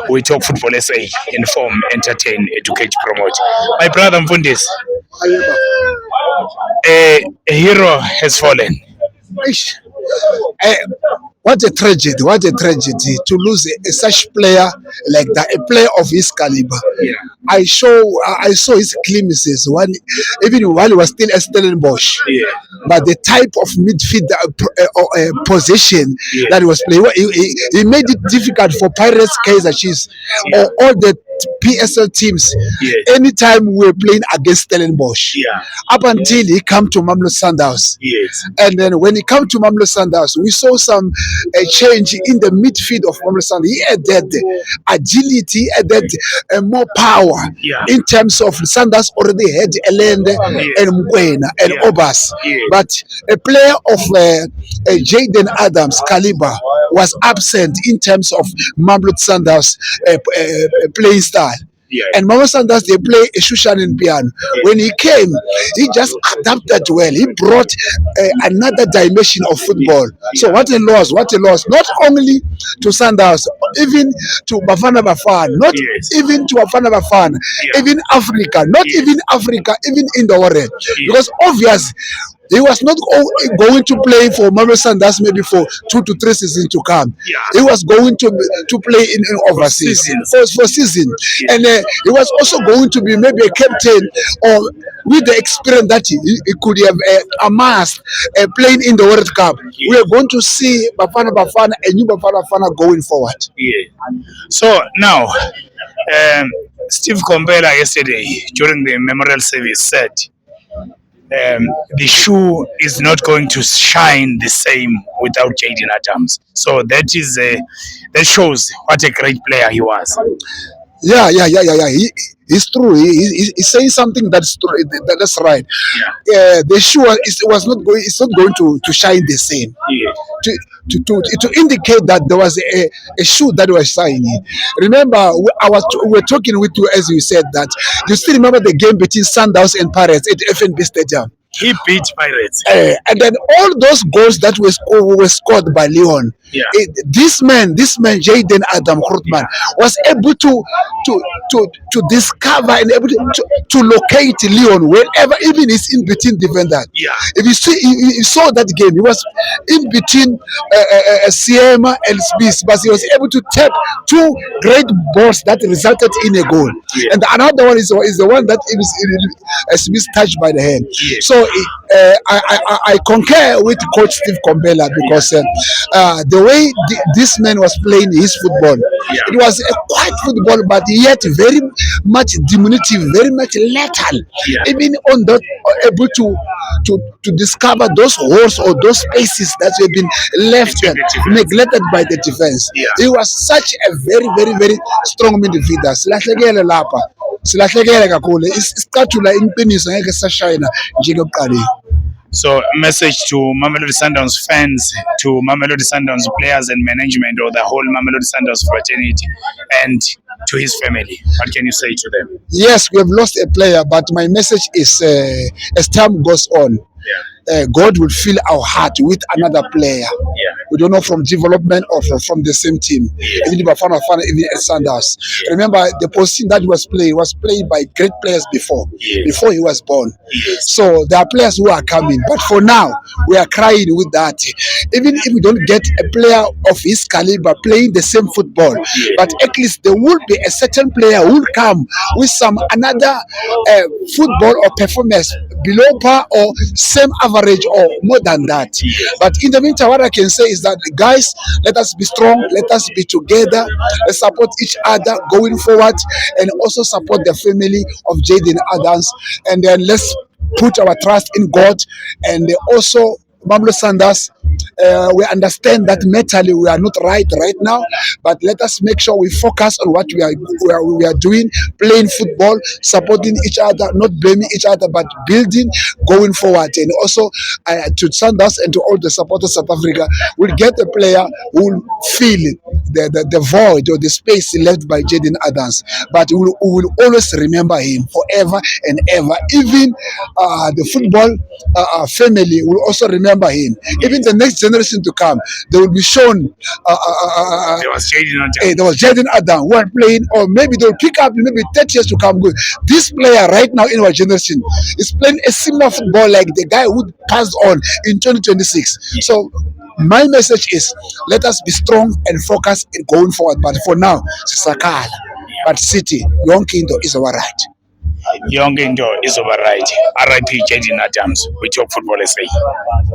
We talk football SA, inform, entertain, educate, promote. My brother Mfundis, a hero has fallen. Ish. Eh, what a tragedy! What a tragedy to lose such player like that, a player of his caliber. Yeah. I saw his glimpses even while he was still at Stellenbosch. Yeah. But the type of midfield position that he was playing, he made it difficult for Pirates, Kaiser Chiefs, or all the PSL teams. Yeah. Anytime we were playing against Stellenbosch, Yeah. up until he come to Mamelodi Sundowns. Yes. And then when he come to Mamelodi Sundowns, we saw some change in the midfield of Mamelodi Sundowns. He added agility, added more power in terms of Sundowns already had Elende and Mkwena and Obas. But a player of Jaden Adams caliber was absent in terms of Mamelodi Sundowns playing style. Yeah. And Mamelodi Sundowns, they play a Shushan in piano. When he came, he just adapted well. He brought another dimension of football. So what a loss, what a loss. Not only to Sundowns, even to Bafana Bafana, not even to Bafana Bafana, even Africa, not even Africa, even in the world. Because obvious, he was not going to play for Mamelodi Sundowns maybe for 2 to 3 seasons to come. Yeah. He was going to play in overseas for season. And he was also going to be maybe a captain or with the experience that he could have amassed playing in the World Cup. We are going to see Bafana Bafana, a new Bafana Bafana going forward. Yeah. So now, Steve Komphela yesterday during the memorial service said, the shoe is not going to shine the same without Jaden Adams. So that shows what a great player he was. Yeah. It's true. He's saying something that's true. That's right. Yeah. The shoe was not going. It's not going to shine the same. Yeah. To indicate that there was a shoe that was shining. Remember, we were talking with you as you said that you still remember the game between Sundowns and Pirates at FNB Stadium. He beat Pirates. And then all those goals that were scored by Leon. Yeah. This man, Jaden Adam Grootman, was able to discover and able to locate Leon wherever, even he's in between defenders. Yeah. If you saw that game, he was in between Siema and Smith, but he was able to tap 2 great balls that resulted in a goal. Yeah. And another one is the one that Smith touched by the hand. Yeah. So I concur with Coach Steve Komphela because the way this man was playing his football, it was a quiet football, but yet very much diminutive, very much lethal. Even on that, able to discover those holes or those spaces that have been left neglected by the defense. He was such a very, very, very strong midfielder. Silahlekele lapha. Silahlekele kakhulu. Isicatula inqiniso ngeke sashayina njengekuqaleni. So, message to Mamelodi Sundowns fans, to Mamelodi Sundowns players and management, or the whole Mamelodi Sundowns fraternity, and to his family. What can you say to them? Yes, we have lost a player, but my message is as time goes on, God will fill our heart with another player. We don't know from development or from the same team. Even Bafana Bafana, even at Sundowns. Remember, the position that was played by great players before he was born. So there are players who are coming, but for now we are crying with that. Even if we don't get a player of his caliber playing the same football, but at least there will be a certain player who will come with some another football or performance below par or same average or more than that. But in the meantime, what I can say is that, guys, let us be strong, let us be together, let's support each other going forward, and also support the family of Jaden Adams, and then let's put our trust in God, and also Mamelodi Sundowns. We understand that mentally we are not right now, but let us make sure we focus on what we are doing, playing football, supporting each other, not blaming each other, but building, going forward. And also to Sundowns and to all the supporters of South Africa, we'll get a player who will fill the void or the space left by Jaden Adams. But we will always remember him forever and ever. Even the football family will also remember him. Even the next next generation to come, they will be shown. There was Jaden Adams. There was Jaden Adam who are playing, or maybe they'll pick up in maybe 30 years to come. Good. This player right now in our generation is playing a similar football like the guy who passed on in 2026. So my message is, let us be strong and focused in going forward. But for now, Sisakala, but City, yonke into is our right. Yonke into is override. RIP Jaden Adams. We talk football SA.